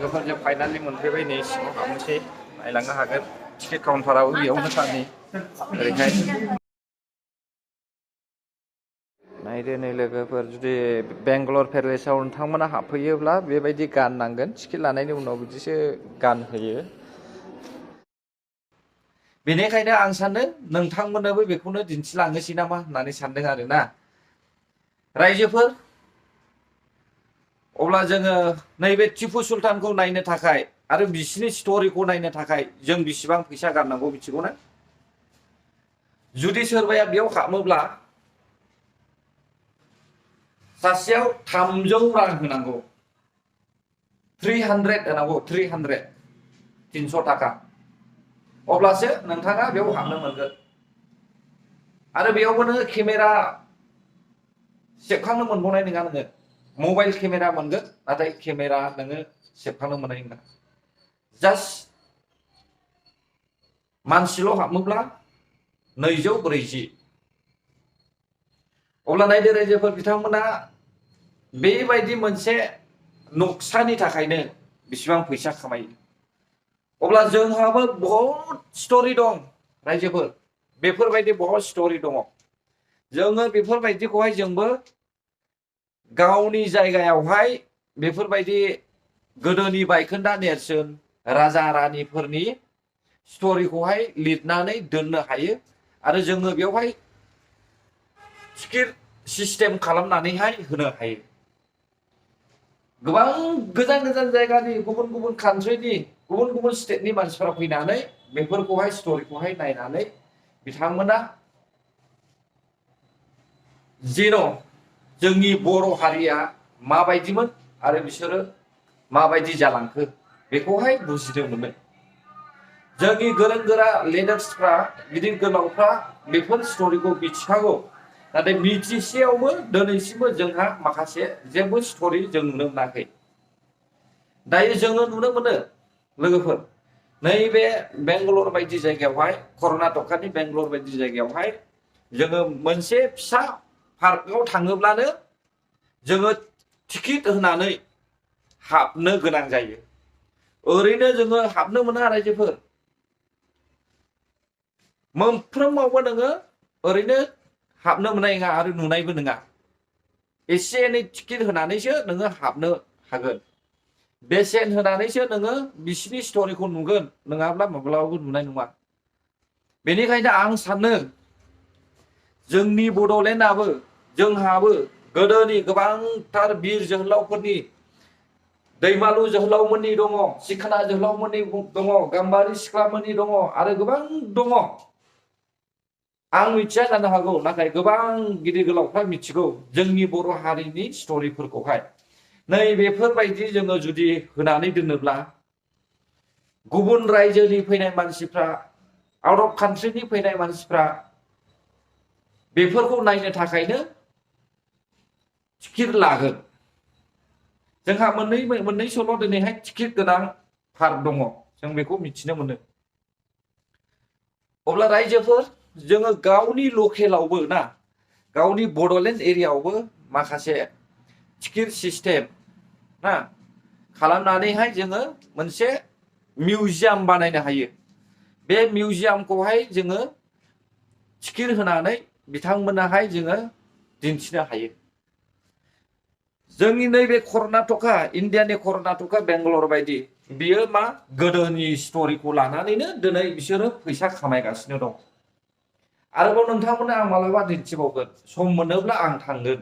लोगोफोरजों फाइनालि मोनफैबाय नै सिङाव हाबनोसै नायलांनो हागोन टिकेट काउन्टाराबो बेयावनो खानि ओरैहाय नायदो नै लोगोफोर जुदि बेंगालर पेलेसाव नोंथांमोना हाबफैयोब्ला बेबायदि गाननांगोन टिकेट लानायनि उनाव बिदिसो गानहोयो बेनिखायनो आं सानो नोंथांमोननोबो बेखौनो दिन्थिलांनोसै नामा होननानै सानदों आरोना रायजोफोर अब्ला जोङो नैबे टिपु सुल्तानखौ नायनो थाखाय आरो बिसिनि स्ट'रिखौ नायनो थाखाय जों बेसेबां फैसा गारनांगौ मिथिगौ ना जुदि सोरबाया बेयाव हाबोब्ला सासेयाव 300 रां होनांगौ 300 होनांगौ 300 थाखा अब्लासो नोंथाङा बेयाव हाबनो मोनगोन आरो बेयावबो नोङो केमेरा सेबखांनो मोनबावनाय नङा नोङो मबाइल केमेरा मोनगोन नाथाय केमेरा नोङो सेबखांनो मोननाय नङा जास्ट मानसिल' हाबोब्ला 240 अब्ला नायदो रायजोफोर बिथांमोना बेबायदि मोनसे नक्सानि थाखायनो बेसेबां फैसा खामायो अब्ला जोंहाबो बहुत स्ट'रि दं रायजोफोर बेफोरबायदि बहुत स्ट'रि दङ जोङो बेफोरबायदिखौहाय जोंबो गावनि जायगायावहाय बेफोरबायदि गोदोनि बायखोन्दा नेरसोन राजा रानिफोरनि स्ट'रिखौहाय लिरनानै दोननो हायो आरो जोङो बेवहाय टिकेट सिस्टेम खालामनानैहाय होनो हायो गोबां गोजान गोजान जायगानि गुबुन गुबुन कान्ट्रिनि गुबुन गुबुन स्टेटनि मानसिफोरा फैनानै बेफोरखौहाय स्ट'रिखौहाय नायनानै बिथांमोना जेन' जोंनि बर' हारिया माबायदिमोन आरो बिसोरो माबायदि जालांखो बेखौहाय बुजिनो मोनो जोंनि गोरों गोरा लिडार्सफ्रा गिदिर गोलावफ्रा बेफोर स्ट'रिखौ मिथिखागौ नाथाय मिथिसेयावबो दिनैसिमबो जोंहा माखासे जेबो स्ट'रि जों नुनो मोनाखै दायो जोङो नुनो मोनो लोगोफोर नैबे बेंगालर बायदि जायगायावहाय कर्नाटकानि बेंगालर बायदि जायगायावहाय जोङो मोनसे फिसा पार्कआव थाङोब्लानो जोङो टिकेट होनानै हाबनो गोनां जायो ओरैनो जोङो हाबनो मोना रायजोफोर मोनफ्रोमावबो नोङो ओरैनो हाबनो मोननाय नङा आरो नुनायबो नङा एसे एनै टिकेट होनानैसो नोङो हाबनो हागोन बेसेन होनानैसो नोङो बिसिनि स्ट'रिखौ नुगोन नङाब्ला माब्लाबाबो नुनाय नङा बेनिखायनो आं सानो जोंनि बड'लेण्डआबो जोंहाबो गोदोनि गोबांथार बिर जोहोलावफोरनि दैमालु जोहोलावमोननि दङ सिखोना जोहोलावमोननि दङ गाम्बारि सिख्लामोननि दङ आरो गोबां दङ आं मिथिया जानो हागौ नाथाय गोबां गिदिर गोलावफ्रा मिथिगौ जोंनि बर' हारिनि स्ट'रिफोरखौहाय नै बेफोरबायदि जोङो जुदि होनानै दोनोब्ला गुबुन रायजोनि फैनाय मानसिफ्रा आउट अफ कान्ट्रिनि फैनाय मानसिफ्रा बेफोरखौ नायनो थाखायनो टिकेट लागोन जोंहा मोननैसोल' दिनैहाय टिकेट गोनां पार्क दङ जों बेखौ मिथिनो मोनो अब्ला रायजोफोर जोङो गावनि लकेलावबो ना गावनि बड'लेण्ड एरियायावबो माखासे टिकेट सिस्टेम ना खालामनानैहाय जोङो मोनसे मिउजियाम बानायनो हायो बे मिउजियामखौहाय जोङो टिकेट होनानै बिथांमोनाहाय जोङो दिन्थिनो हायो जोंनि नैबे कर्नाटका इण्डियानि कर्नाटका बेंगालर बायदि बियो मा गोदोनि स्ट'रिखौ लानानैनो दिनै बिसोरो फैसा खामायगासिनो दं आरोबाव नोंथांमोननो आं मालाबा दिन्थिबावगोन सम मोनोब्ला आं थांगोन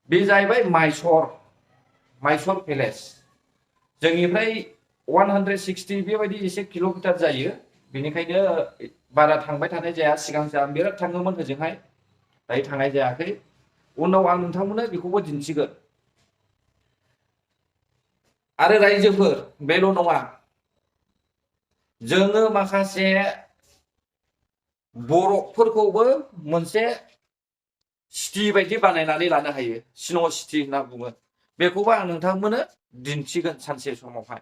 बे जाहैबाय माइसर पेलेस जोंनिफ्राय 160 बेबायदि एसे किल'मिटार जायो बेनिखायनो बारा थांबाय थानाय जाया सिगांसो आं बिराद थाङोमोन ओजोंहाय दायो थांनाय जायाखै उनाव आं नोंथांमोननो बेखौबो दिन्थिगोन आरो रायजोफोर बेल' नङा जोङो माखासे बरफफोरखौबो मोनसे सिटि बायदि बानायनानै लानो हायो स्न' सिटि होनना बुङो बेखौबो आं नोंथांमोननो दिन्थिगोन सानसे समावहाय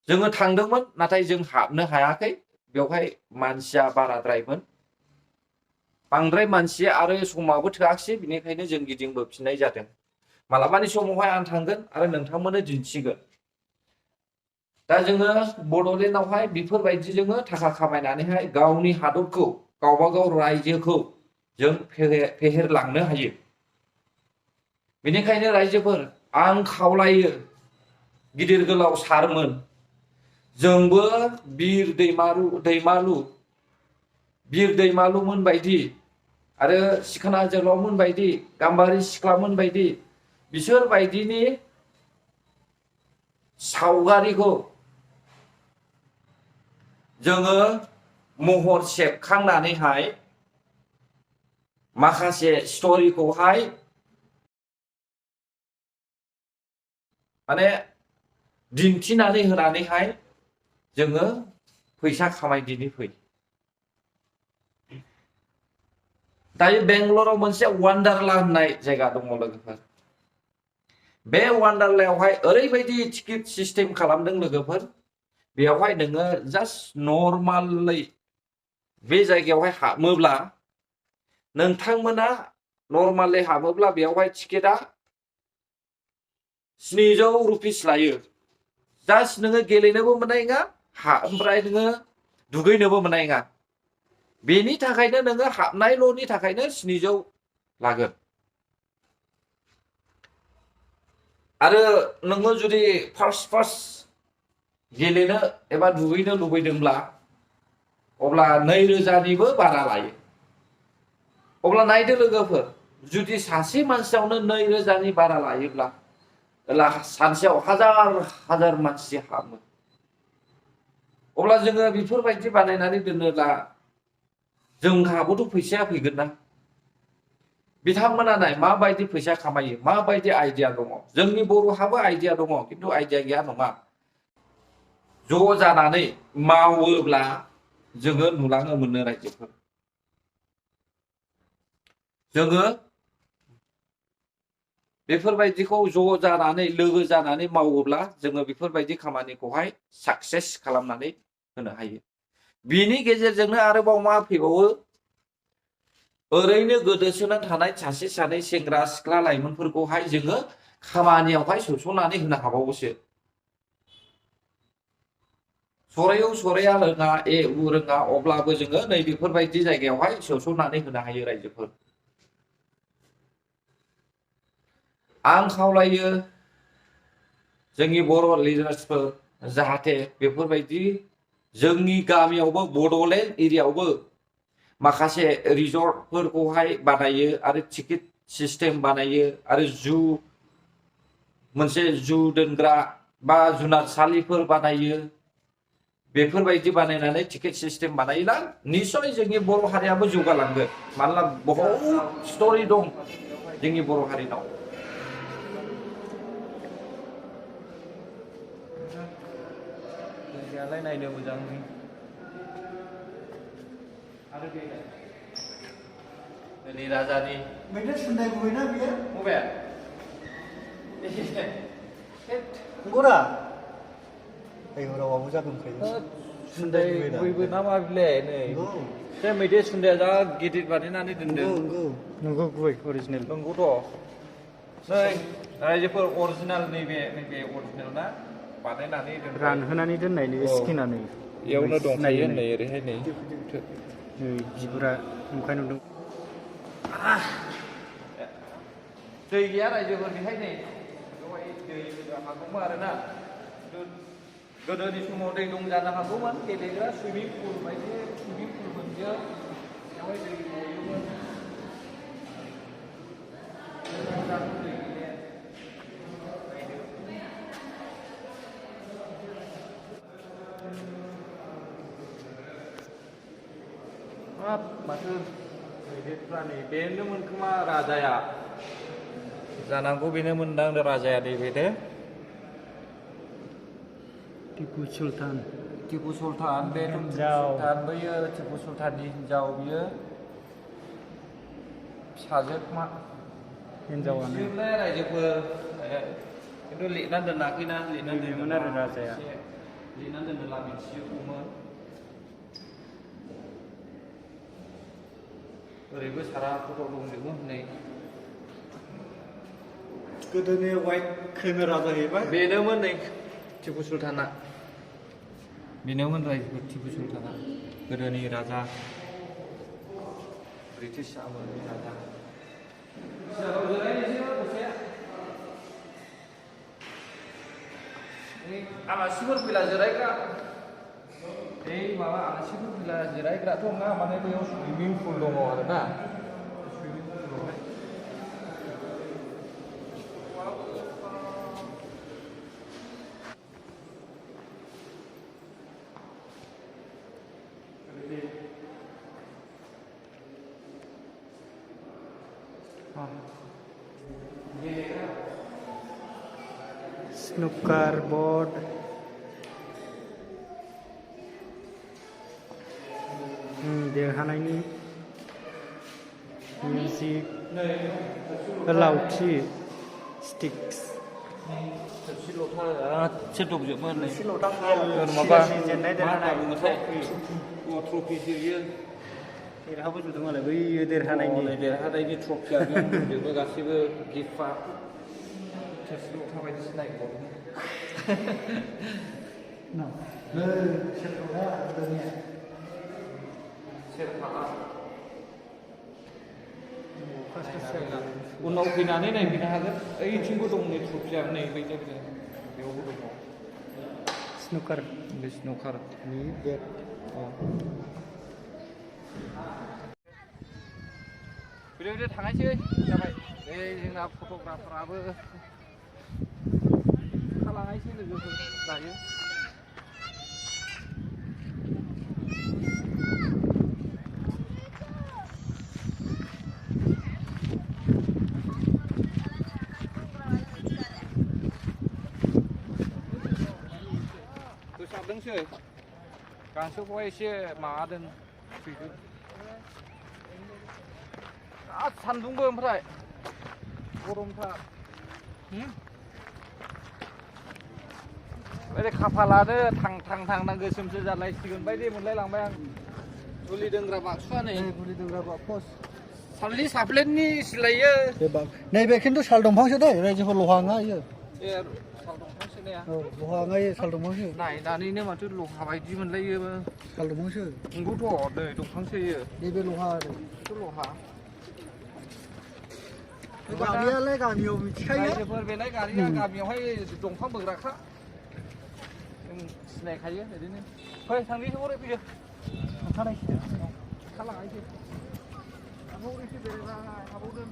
जोङो थांदोंमोन नाथाय जों हाबनो हायाखै बेवहाय मानसिया बाराद्रायमोन बांद्राय मानसि आरो समाबो थोआखिसै बिनिखायनो जों गिदिंबोफिननाय जादों मालाबानि समावहाय आं थांगोन आरो नोंथांमोननो दिन्थिगोन। दा जोङो बड'लेण्डआवहाय बेफोरबायदि जोङो थाखा खामायनानैहाय गावनि हादरखौ गावबागाव रायजोखौ जों फेहेरलांनो हायो। बेनिखायनो रायजोफोर आं खावलायो गिदिर गोलाव सारमोन, जोंबो बिर दैमालुमोन बायदि आरो सिखोना जोहोलावमोन बायदि, गाम्बारि सिख्लामोन बायदि बिसोरबायदिनि सावगारिखौ जोङो महर सेबखांनानैहाय माखासे स्ट'रिखौहाय माने दिन्थिनानै होनानैहाय जोङो फैसा खामायदिनि फै। दायो बेंगलराव मोनसे वान्डारला होननाय जायगा दङ लोगोफोर। बे वान्डारलायावहाय ओरैबायदि टिकेट सिस्टेम खालामदों लोगोफोर, बेयावहाय नोङो जास्ट नर्मालै बे जायगायावहाय हाबोब्ला नोंथांमोना नर्मालै हाबोब्ला बेयावहाय टिकेटआ 700 रुपिस लायो। जास्ट नोङो गेलेनोबो मोननाय नङा, ओमफ्राय नोङो दुगैनोबो मोननाय नङा। बेनि थाखायनो नोङो हाबनायल'नि थाखायनो 700 लागोन। आरो नोङो जुदि फार्स्ट गेलेनो एबा दुगैनो लुबैदोंब्ला अब्ला 2000निबो बारा लायो। अब्ला नायदो लोगोफोर, जुदि सासे मानसियावनो 2000नि बारा लायोब्ला सानसेयाव हाजार मानसि हाबो। अब्ला जोङो बेफोरबायदि बानायनानै दोनोब्ला जोंहाबोथ' फैसाया फैगोन ना। बिथांमोना नाय माबायदि फैसा खामायो, माबायदि आइडिया दङ। जोंनि बर'हाबो आइडिया दङ, खिन्थु आइडिया गैया नङा। ज' जानानै मावोब्ला जोङो नुलाङो मोननो रायजोफोर। जोङो बेफोरबायदिखौ ज' जानानै लोगो जानानै मावोब्ला जोङो बेफोरबायदि खामानिखौहाय साक्सेस खालामनानै होनो हायो। बिनि गेजेरजोंनो आरोबाव मा फैबावो, ओरैनो गोदोसोनानै थानाय सासे सानै सेंग्रा सिख्ला लाइमोनफोरखौहाय जोङो खामानियावहाय सोसननानै होनो हाबावोसो। सराया रोङा ए उ रोङा, अब्लाबो जोङो नै बेफोरबायदि जायगायावहाय सोसननानै होनो हायो रायजोफोर। आं खावलायो जोंनि बर' लिडार्सफोर, जाहाथे बेफोरबायदि जोंनि गामियावबो बड'लेण्ड एरियायावबो माखासे रिजर्टफोरखौहाय बानायो आरो टिकेट सिस्टेम बानायो आरो मोनसे जु दोनग्रा बा जुनारसालिफोर बानायो। बेफोरबायदि बानायनानै टिकेट सिस्टेम बानायोब्ला निस्सय जोंनि बर' हारियाबो जौगालांगोन। मानोना बहुत स्ट'रि दं जोंनि बर' हारिनाव। जायगायालाय नायनो मोजां। आरो बेलाय राजानि मैदेर सुनदाय गुबैना बियो? बबे? नंगौना? रावाबो जादोंखायो। सुनदाय गुबैबो ना मा बिलाय नै? बे मैदेर सुनदाया जा गिदिर बानायनानै दोनदों। नंगौ गुबै अरिजिनेल। नंगौथ'। नै रायजोफोर अरिजिनेल नैबे अरिजिनेल ना? बानायनानै रानहोनानै दोननाय नै स्किनानै बेयावनो दंखायो नै ओरैहाय नै बिगुरा ओंखाय नुदों। दै गैया रायजोफोर बेहाय नै बेवहाय दै हागौमोन आरोना। गोदोनि समाव दै दं जानो हागौमोन, गेलेग्रा सुइमिं पुल बायदि सुइमिं पुलमोन बियो। बेवहाय दै गयोमोन। माथो मैदेरफ्रा नै बेनोमोन खोमा राजाया। जानांगौ बेनो मोनदां राजाया नैबे दे। टिपु सुलतान। टिपु सुलतान बे सुलतान बैयो टिपु सुलताननि हिनजाव बियो। फिसाजो खोमा। हिनजावानो। बिदिनोलै रायजोफोर, खिन्थु लिरना दोनाखैना, लिरनानै दोनोमोन आरो राजाया। लिरनानै दोनोब्ला मिथिगौमोन। ओरैबो सारा फट' दंजोबो हनै। गोदोनि वाइट खैमोरा जाहैबाय बेनोमोन नै टिपु सुल्ताना बेनोमोन रायजो टिपु सुल्ताना गोदोनि राजा ब्रिटिश आमुलनि राजा आलासिफोर फैला जिरायग्रा माबा आलासिफोर फैला जिरायग्राथ' नङा माने बेयाव सुइमिं पुल दङ आरोना स्नुकार बोर्ड देरहानायनि मिउजिक लावथि स्टिक्स थोरसि लथा गासै दंजोबो नै माबा जेननाय देरहानाय ट्रफिसो बियो देरहाबोजोबदों मालाय बैयो देरहानायनि ट्रफिया बेयाव दंजोबो गासैबो गिफ्टआ थोरसि लथा बायदिसिना उनाव फैनानै नायफैनो हागोन ओइथिंबो दं नै ट्रफिया नै बेयावबो दङ स्नुकार बे स्नुकारनि बेट बिदिनो थांनायसै जाबाय बे जोंना फट'ग्राफाराबो थालांनायसै लोगोफोर दायो फोसाबदोंसै गांसोखौहाय एसे माबादों फैदों सान्दुंबो ओमफ्राय गरमथार ओरै खाफालानो थां गोसोमसो जालायसिगोन बायदि मोनलायलांबाय आं गुलि दोनग्रा बाक्सुआ नै गुलि दोनग्रा बाकस सालनि साफ्लेटनि सिलायो नैबे खिन्थु साल दंफांसो दै रायजोफोर लहा नङा इयो साल दंफांसो ने औ लहा नङा इयो साल दंफांसो नायनानैनो माथो लहा बायदि मोनलायो साल दंफांसो नंगौथ' नै दंफांसो इयो नैबे लहा आरो बेथ' लहा गामियालाय गामियाव मिथिखायो रायजोफोर बेलाय गारिया गामियावहाय दंफां बोग्राखा जों सिनायखायो ओरैनो फै थांनोसै हरै फैयो ओंखारलांनोसै हाबावनोसै बेरायबा हाबावदों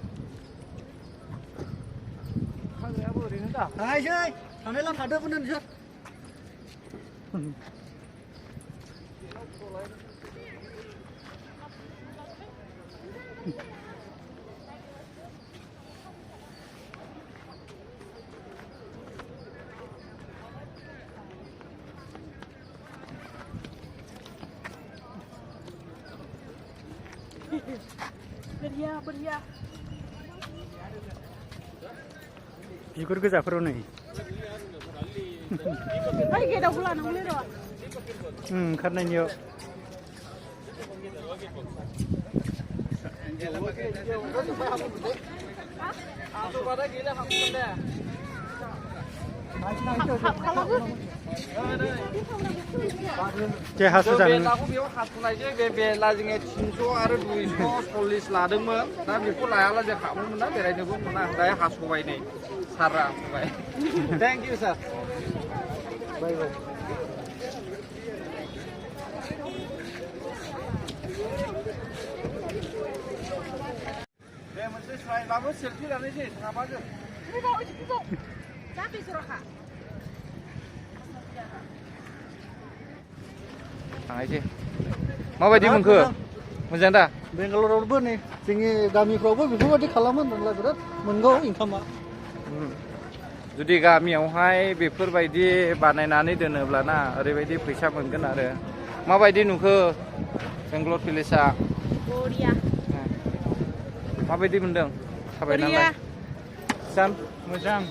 हाग्रायाबो ओरैनो दा थांनायसै थांनायला थादोंमोन नोंसोर Beria. बिगुर गोजाफोराव नै गेटआवबो लानांगौलै र' ओंखारनायनियाव जे हासुजानो बेयाव हासुनायजों बे बेला जोङो 300 आरो 240 लादोंमोन दा बेखौ लायाला जों हाबनो मोना बेरायनोबो मोना दायो हासबाय नै सारा हासबाय थेंक इउ सार बाय बाय दे मोनसे स्लाइडबाबो सेलफि लानोसै साबाजों जाफै जराखा थांनायसै माबायदि मोनखो मोजां दा बेंगालरावबो नै जोंनि गामिफ्रावबो बेफोरबायदि खालामो होनब्ला बिराद मोनगौ इनकामा जुदि गामियावहाय बेफोरबायदि बानायनानै दोनोब्लाना ओरैबायदि फैसा मोनगोन आरो माबायदि नुखो बेंगलर भिलेजआ बरिया माबायदि मोनदों थाबायनानै सान मोजां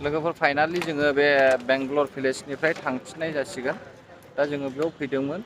लोगोफोर फाइनालि जोङो बे बेंगलर भिलेजनिफ्राय थांफिननाय जासिगोन दा जोङो बेयाव फैदोंमोन